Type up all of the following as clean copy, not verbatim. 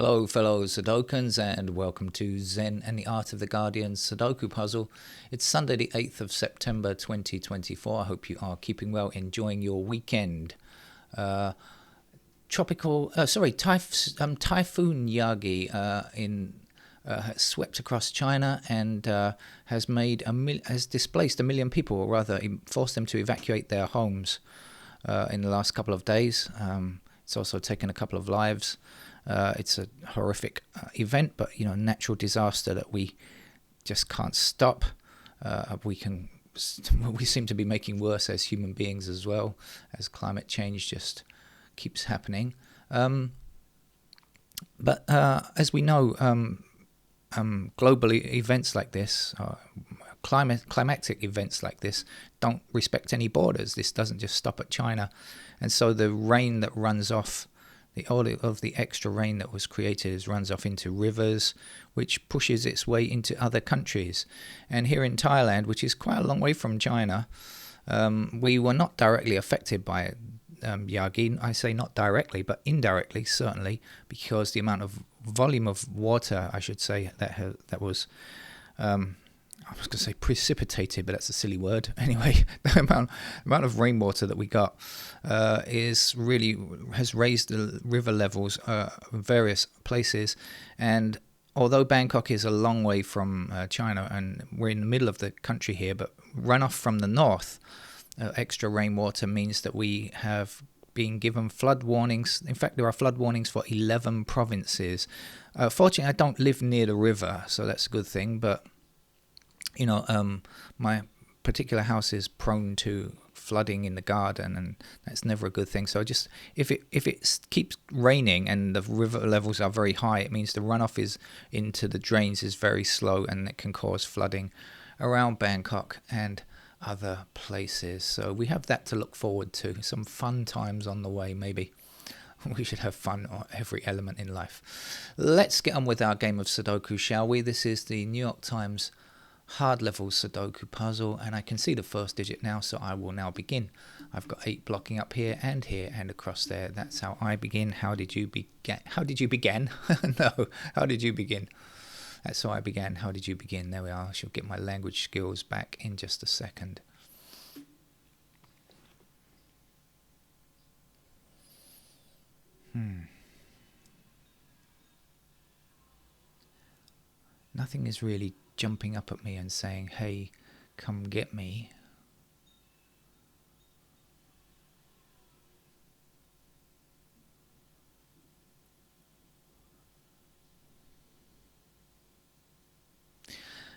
Hello, fellow Sudokans, and welcome to Zen and the Art of the Guardian Sudoku Puzzle. It's Sunday, the 8th of September 2024. I hope you are keeping well, enjoying your weekend. Typhoon Yagi has swept across China and has displaced 1 million people, or rather, forced them to evacuate their homes in the last couple of days. It's also taken a couple of lives. It's a horrific event, but natural disaster that we just can't stop. We seem to be making worse as human beings as well, as climate change just keeps happening. But as we know, globally events like this, climatic events like this, don't respect any borders. This doesn't just stop at China, and so the rain that runs off. All of the extra rain that was created runs off into rivers, which pushes its way into other countries. And here in Thailand, which is quite a long way from China, we were not directly affected by Yagi. I say not directly, but indirectly, certainly, because the amount of volume of water, I should say, that was... I was going to say precipitated, but that's a silly word. Anyway, the amount of rainwater that we got has raised the river levels in various places. And although Bangkok is a long way from China, and we're in the middle of the country here, but runoff from the north, extra rainwater means that we have been given flood warnings. In fact, there are flood warnings for 11 provinces. Fortunately, I don't live near the river, so that's a good thing, but my particular house is prone to flooding in the garden, and that's never a good thing. So just if it keeps raining and the river levels are very high, it means the runoff into the drains is very slow, and it can cause flooding around Bangkok and other places. So we have that to look forward to. Some fun times on the way, maybe. We should have fun on every element in life. Let's get on with our game of Sudoku, shall we? This is the New York Times hard level Sudoku puzzle, and I can see the first digit now, so I will now begin. I've got 8 blocking up here and across there. That's how I begin. How did you begin? How did you begin? No, how did you begin? That's how I began. How did you begin? There we are. I shall get my language skills back in just a second. Nothing is really jumping up at me and saying, hey, come get me.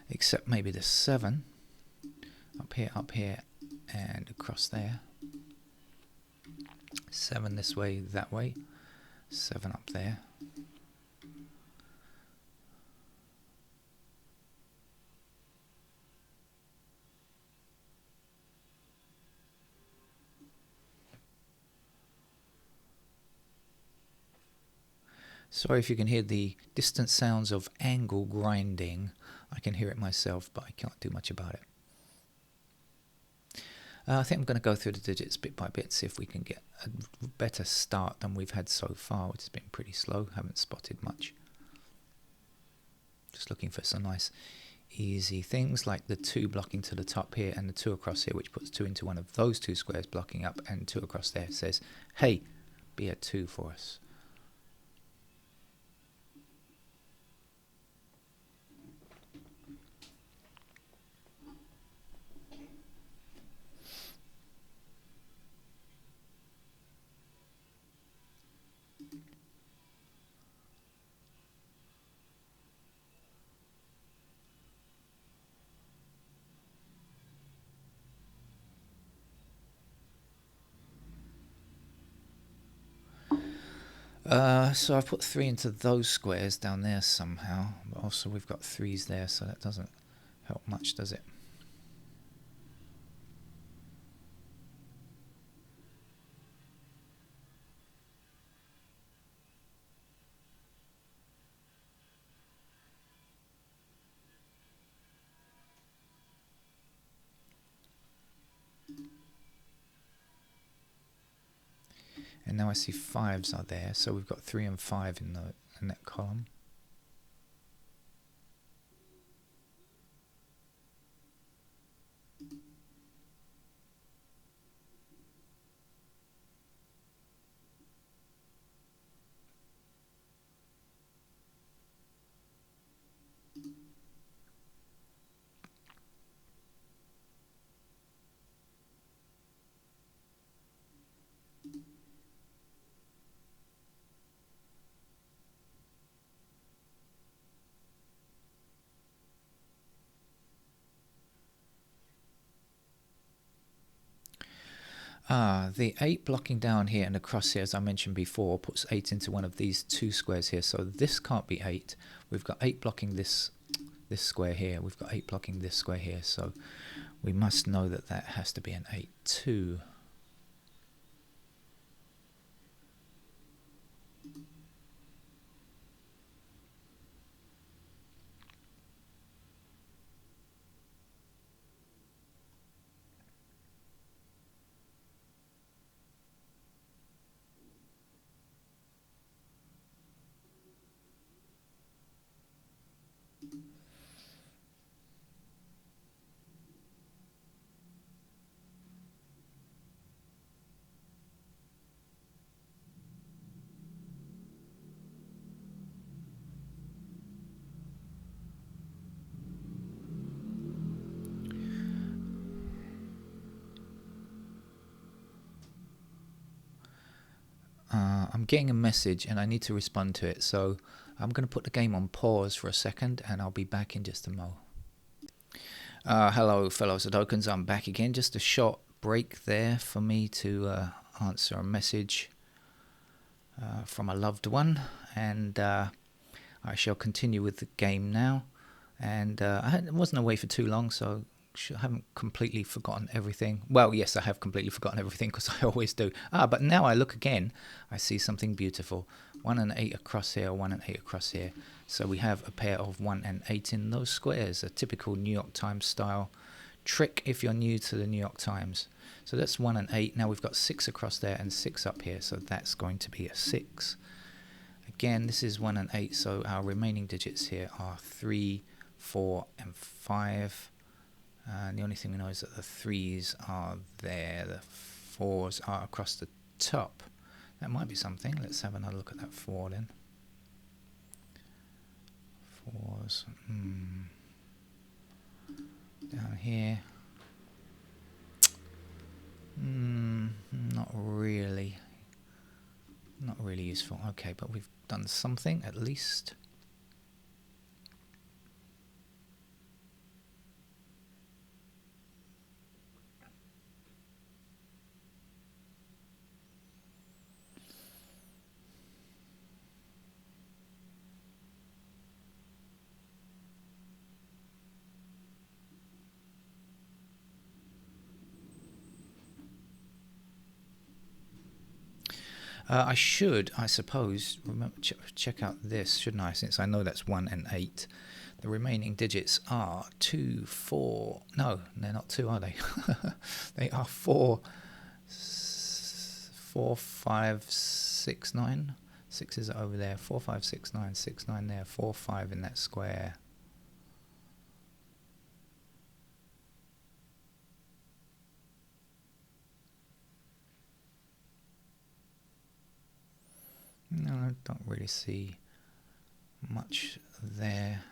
Except maybe the 7 up here, and across there. 7 this way, that way. 7 up there. Sorry if you can hear the distant sounds of angle grinding. I can hear it myself, but I can't do much about it. I think I'm going to go through the digits bit by bit, see if we can get a better start than we've had so far, which has been pretty slow. Haven't spotted much. Just looking for some nice easy things like the 2 blocking to the top here and the 2 across here, which puts 2 into one of those 2 squares blocking up, and 2 across there says, hey, be a 2 for us. So I've put 3 into those squares down there somehow, but also we've got 3s there, so that doesn't help much, does it? And now I see 5s are there, so we've got 3 and 5 in in that column. The 8 blocking down here and the crosshair, as I mentioned before, puts 8 into one of these 2 squares here. So this can't be 8. We've got 8 blocking this square here. We've got 8 blocking this square here. So we must know that that has to be an 8 too. I'm getting a message and I need to respond to it, so I'm going to put the game on pause for a second and I'll be back in just a mo. Hello fellow Sudokans, I'm back again. Just a short break there for me to answer a message from a loved one, and I shall continue with the game now. And I wasn't away for too long, so I haven't completely forgotten everything. Well, yes, I have completely forgotten everything because I always do. But now I look again, I see something beautiful. 1 and 8 across here, 1 and 8 across here. So we have a pair of 1 and 8 in those squares, a typical New York Times style trick if you're new to the New York Times. So that's 1 and 8. Now we've got 6 across there and 6 up here, so that's going to be a 6. Again, this is 1 and 8, so our remaining digits here are 3, 4 and 5. And the only thing we know is that the 3s are there, the 4s are across the top. That might be something. Let's have another look at that 4 then. 4s. Down here. Not really. Not really useful. Okay, but we've done something at least. I should, I suppose, remember, check out this, shouldn't I? Since I know that's 1 and 8. The remaining digits are 2, 4. No, they're not 2, are they? They are 4, 5, 6, 9. 6s are over there. 4, 5, 6, 9. 6, 9 there. 4, 5 in that square. No, I don't really see much there.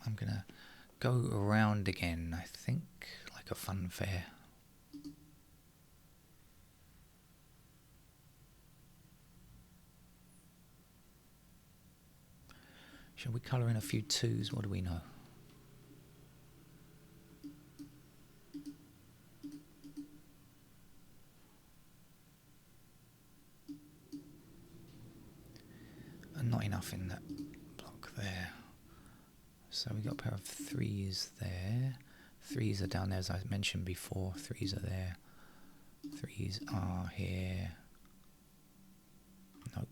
I'm gonna go around again, I think, like a fun fair. Shall we colour in a few 2s? What do we know? And not enough in that block there. So we got a pair of 3s there. 3s are down there, as I mentioned before. 3s are there. 3s are here. Nope.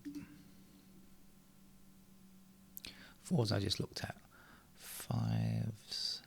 4s I just looked at. 5s.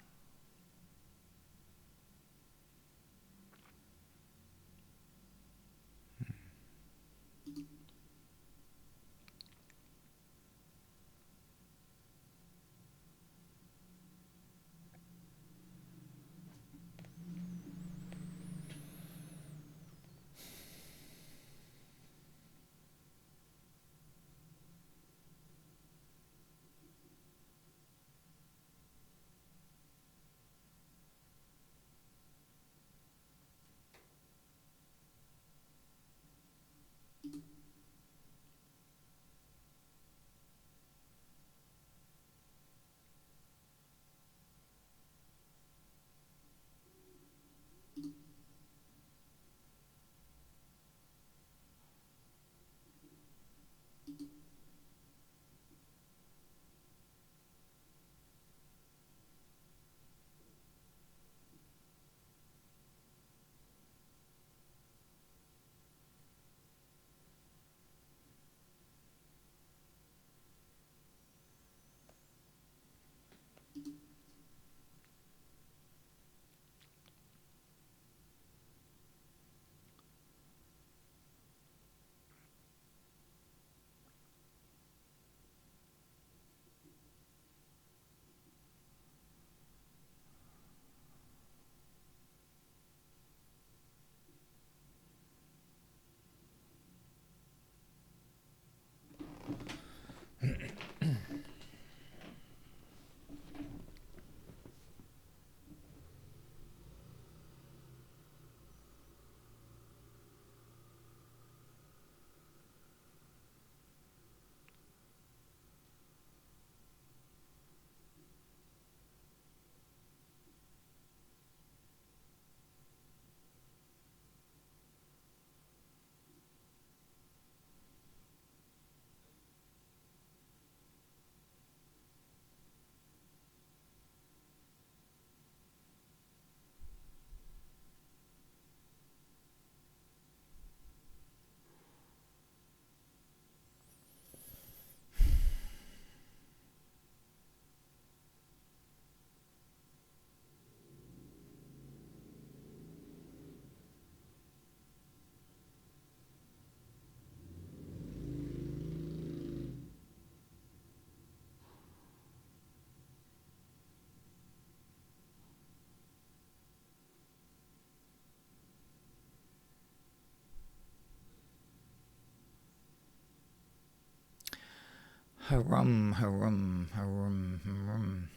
Harum, harum, harum, harum.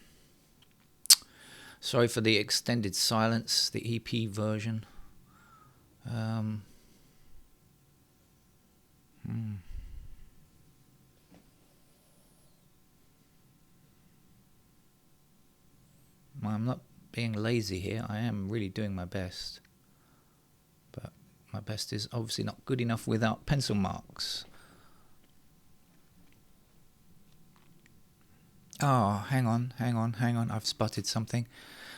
Sorry for the extended silence, the EP version. I'm not being lazy here. I am really doing my best. But my best is obviously not good enough without pencil marks. Oh, hang on. I've spotted something.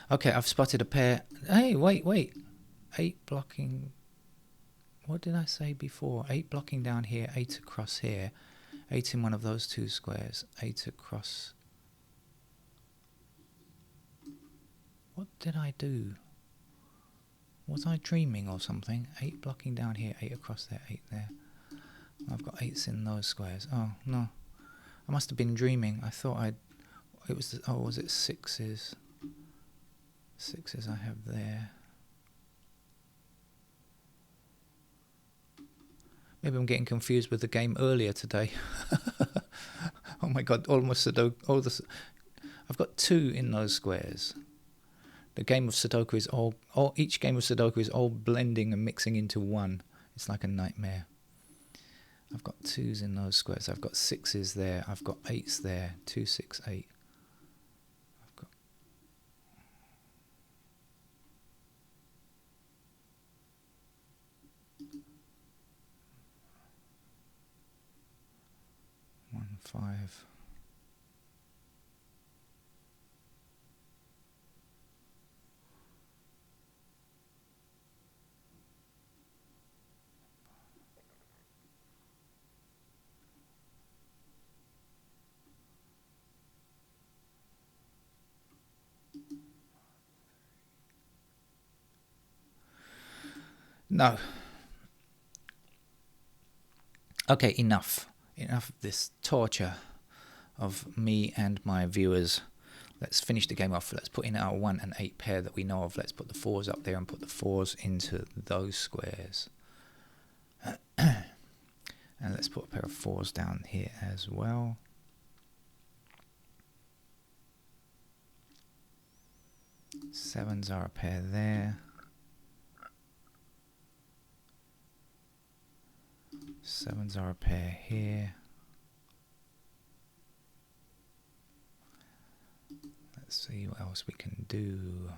Okay, I've spotted a pair. Hey, wait. 8 blocking. What did I say before? 8 blocking down here, 8 across here. 8 in one of those 2 squares. 8 across. What did I do? Was I dreaming or something? 8 blocking down here, 8 across there, 8 there. I've got 8s in those squares. Oh, no. I must have been dreaming. I thought was it 6s? 6s I have there. Maybe I'm getting confused with the game earlier today. Oh my god, almost Sudoku. I've got 2 in those squares. The game of Sudoku is each game of Sudoku is all blending and mixing into one. It's like a nightmare. I've got 2s in those squares. I've got 6s there. I've got 8s there. 2, 6, 8. I've got 1, 5. No. Okay, enough of this torture of me and my viewers. Let's finish the game off. Let's put in our 1 and 8 pair that we know of. Let's put the 4s up there and put the 4s into those squares. And let's put a pair of 4s down here as well. Sevens are a pair there. 7s are a pair here. Let's see what else we can do.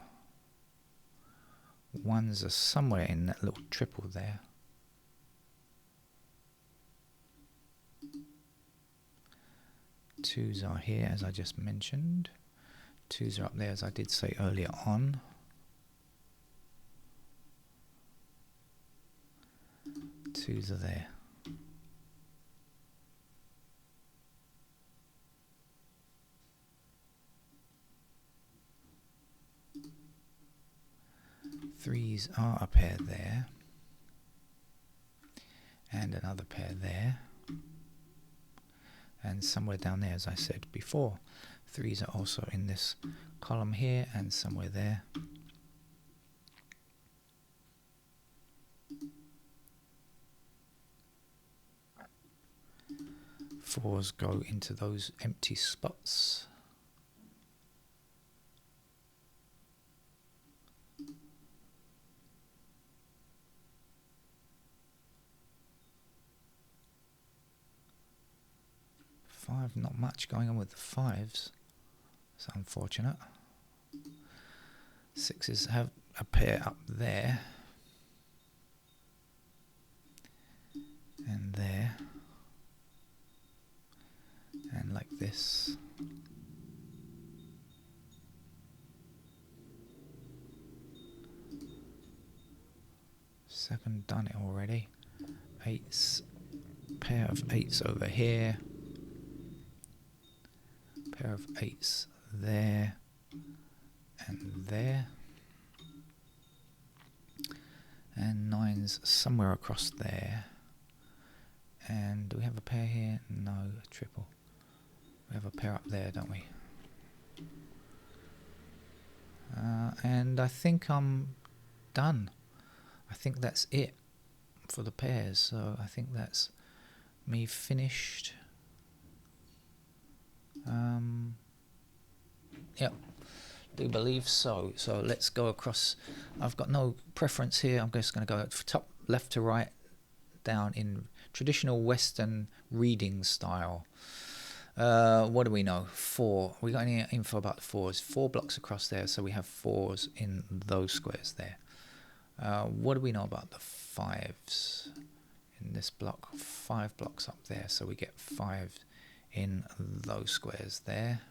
1s are somewhere in that little triple there. Twos are here, as I just mentioned. 2s are up there, as I did say earlier on. Twos are there. Threes are a pair there. And another pair there. And somewhere down there, as I said before. 3s are also in this column here and somewhere there. Fours go into those empty spots. Five, not much going on with the 5s. It's unfortunate. 6s have a pair up there. And there. And like this. 7, done it already. 8s, pair of 8s over here. Pair of 8s there and there. And 9s somewhere across there. And do we have a pair here? No, a triple. We have a pair up there, don't we? And I think I'm done. I think that's it for the pairs. So I think that's me finished. Yep, do believe so. So let's go across. I've got no preference here. I'm just going to go top left to right down in traditional Western reading style. What do we know? 4. We got any info about the 4s? 4 blocks across there, so we have 4s in those squares there. What do we know about the 5s in this block? 5 blocks up there, so we get 5 in those squares there.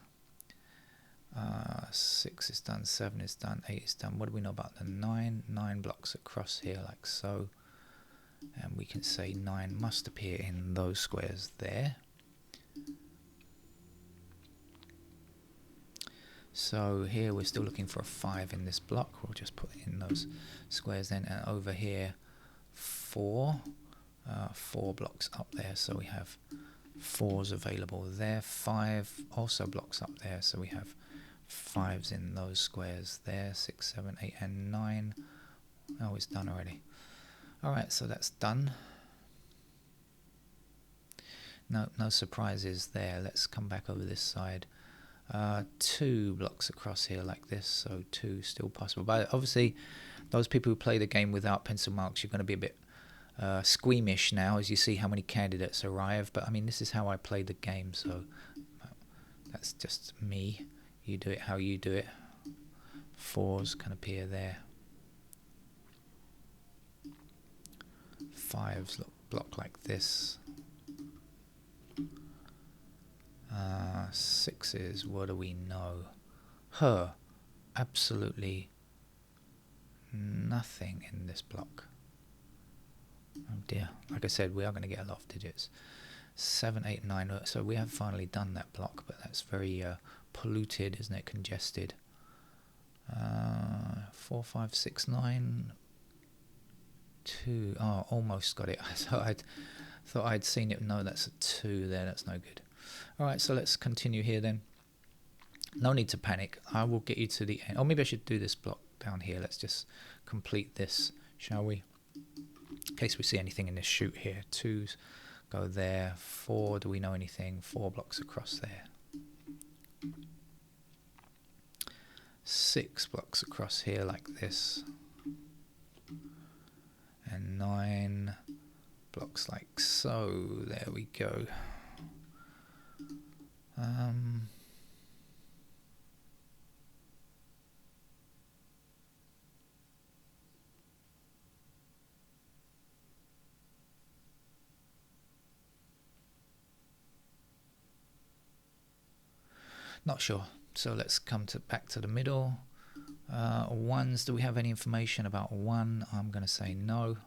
6 is done, 7 is done, 8 is done. What do we know about the 9? 9 blocks across here like so. And we can say 9 must appear in those squares there. So here we're still looking for a 5 in this block. We'll just put it in those squares then. And over here, 4. 4 blocks up there, so we have 4s available there. 5 also blocks up there, so we have 5s in those squares there. 6, 7, 8 and 9. Oh, it's done already. Alright, so that's done. No surprises there. Let's come back over this side. 2 blocks across here like this, so 2 still possible. But obviously, those people who play the game without pencil marks, you're going to be a bit squeamish now as you see how many candidates arrive. But I mean, this is how I play the game, so that's just me. You do it how you do it. 4s can appear there. 5s block like this. 6s, what do we know? Absolutely nothing in this block. Oh dear. Like I said, we are going to get a lot of digits. 7, 8, 9. So we have finally done that block, but that's very polluted, isn't it? Congested. 4, 5, 6, 9. 2. Oh, almost got it. So I thought I'd seen it. No, that's a 2 there. That's no good. Alright, so let's continue here then. No need to panic. I will get you to the end. Or maybe I should do this block down here. Let's just complete this, shall we? In case we see anything in this chute here. 2s go there. 4, do we know anything? 4 blocks across there. 6 blocks across here like this. And 9 blocks like so. There we go. Not sure. So let's come back to the middle. 1s, do we have any information about 1? I'm going to say no.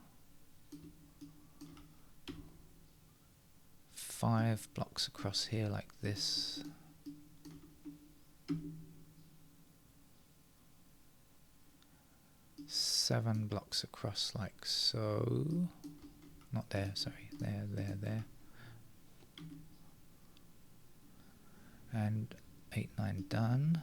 5 blocks across here like this. 7 blocks across like so. Not there, sorry. There. And 8, 9 done.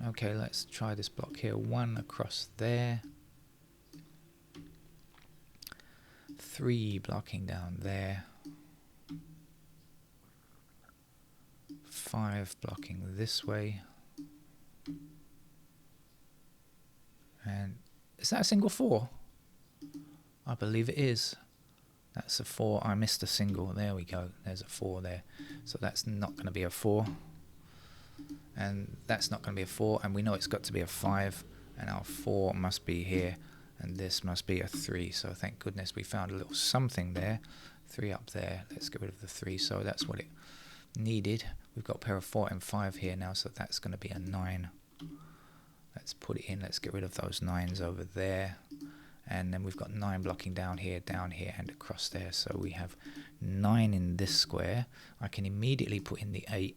Okay, let's try this block here. 1 across there. 3 blocking down there. 5 blocking this way. And is that a single 4? I believe it is. That's a 4. I missed a single. There we go. There's a 4 there. So that's not going to be a 4. And that's not going to be a 4. And we know it's got to be a 5. And our 4 must be here. And this must be a 3. So thank goodness we found a little something there. 3 up there. Let's get rid of the 3. So that's what it needed. We've got a pair of 4 and 5 here now. So that's going to be a 9. Let's put it in. Let's get rid of those 9s over there. And then we've got 9 blocking down here, and across there. So we have 9 in this square. I can immediately put in the 8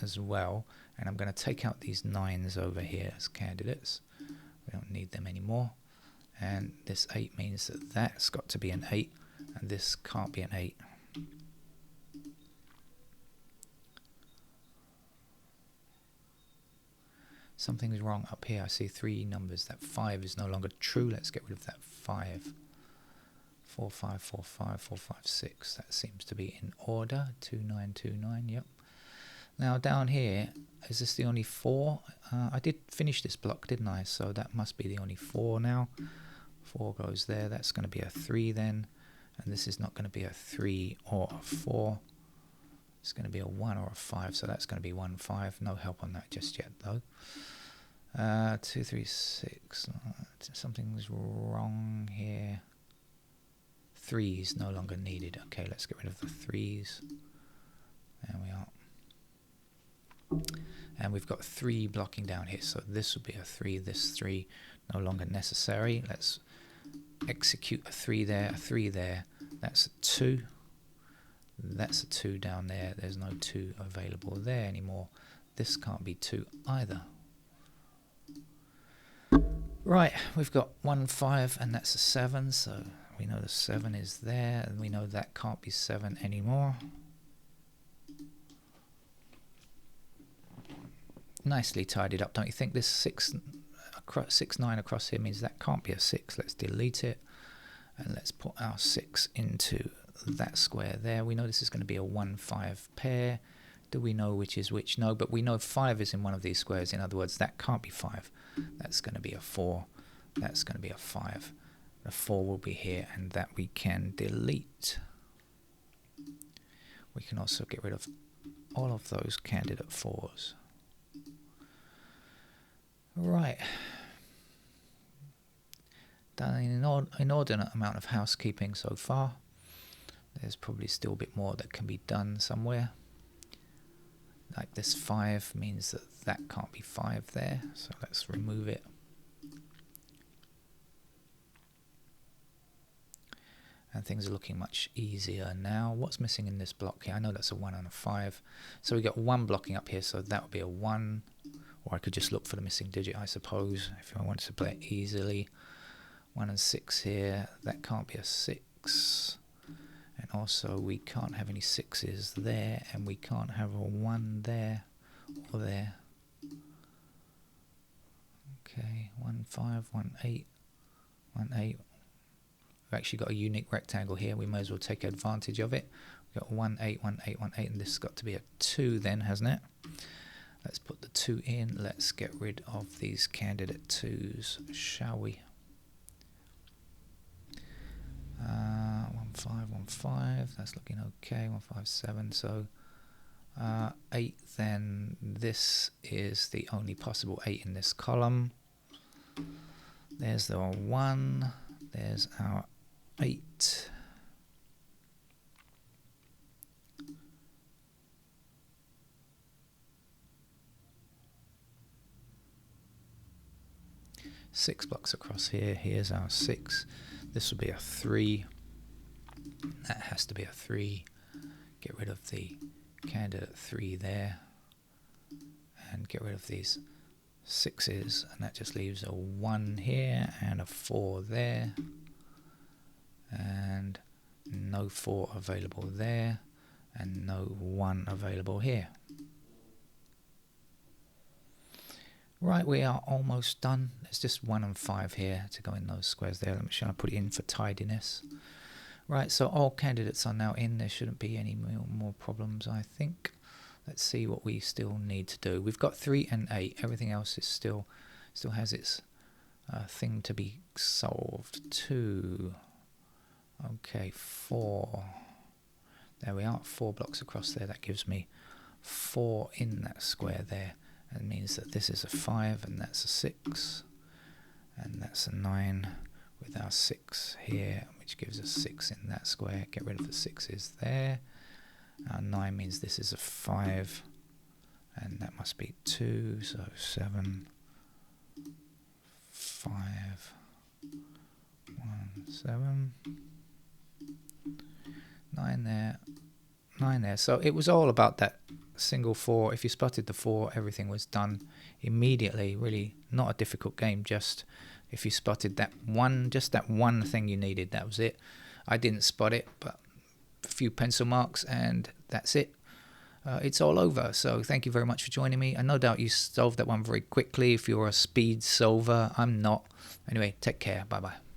as well. And I'm going to take out these 9s over here as candidates. We don't need them anymore. And this 8 means that that's got to be an 8. And this can't be an 8. Something's wrong up here. I see 3 numbers. That 5 is no longer true. Let's get rid of that 5. 4, 5, 4, 5, 4, 5, 6. That seems to be in order. 2, 9, 2, 9. Yep. Now down here, is this the only 4? I did finish this block, didn't I? So that must be the only 4 now. 4 goes there. That's going to be a 3 then. And this is not going to be a 3 or a 4. It's going to be a 1 or a 5. So that's going to be 1, 5. No help on that just yet though. 2, 3, 6. Something's wrong here. 3s no longer needed. Okay, let's get rid of the 3s. There we are. And we've got 3 blocking down here. So this will be a 3. This 3 no longer necessary. Let's execute a 3 there, a 3 there. That's a 2. That's a 2 down there. There's no 2 available there anymore. This can't be 2 either. Right, we've got 1, 5, and that's a 7. So we know the 7 is there, and we know that can't be 7 anymore. Nicely tidied up, don't you think? This 6, 9 across here means that can't be a 6. Let's delete it, and let's put our 6 into that square there. We know this is going to be a 1, 5 pair. Do we know which is which? No, but we know 5 is in one of these squares. In other words, that can't be 5. That's going to be a 4. That's going to be a 5. The 4 will be here, and that we can delete. We can also get rid of all of those candidate 4s. Right. Done an inordinate amount of housekeeping so far. There's probably still a bit more that can be done somewhere. Like this 5 means that that can't be 5 there, so let's remove it. And things are looking much easier now. What's missing in this block here? I know that's a 1 and a 5. So we got 1 blocking up here, so that would be a 1. Or I could just look for the missing digit, I suppose, if I wanted to play it easily. 1 and 6 here. That can't be a 6. And also we can't have any 6s there, and we can't have a 1 there or there. Okay, 1, 5, 1, 8, 1, 8. We've actually got a unique rectangle here. We may as well take advantage of it. We've got 1, 8, 1, 8, 1, 8, and this has got to be a 2 then, hasn't it? Let's put the 2 in. Let's get rid of these candidate 2s, shall we? 1, 5, 1, 5. That's looking okay. 1, 5, 7. So 8. Then this is the only possible 8 in this column. There's the 1. There's our 8. Six blocks across here. Here's our 6. This will be a 3. That has to be a 3. Get rid of the candidate 3 there. And get rid of these 6s. And that just leaves a 1 here and a 4 there. And no 4 available there. And no 1 available here. Right, we are almost done. There's just 1 and 5 here to go in those squares there. Let me try and put it in for tidiness. Right, so all candidates are now in. There shouldn't be any more problems, I think. Let's see what we still need to do. We've got 3 and 8. Everything else is still has its thing to be solved. 2. Okay, 4. There we are. 4 blocks across there. That gives me 4 in that square there. That means that this is a 5 and that's a 6. And that's a 9 with our 6 here, which gives us 6 in that square. Get rid of the 6s there. Our 9 means this is a 5. And that must be 2. So 7, 5, 1, 7. 9 there. 9 there. So it was all about that single 4. If you spotted the 4, everything was done immediately. Really not a difficult game. Just if you spotted that one, just that one thing you needed, that was it. I didn't spot it, but a few pencil marks and that's it. it's all over. So thank you very much for joining me. And no doubt you solved that one very quickly if you're a speed solver. I'm not. Anyway, take care. Bye-bye.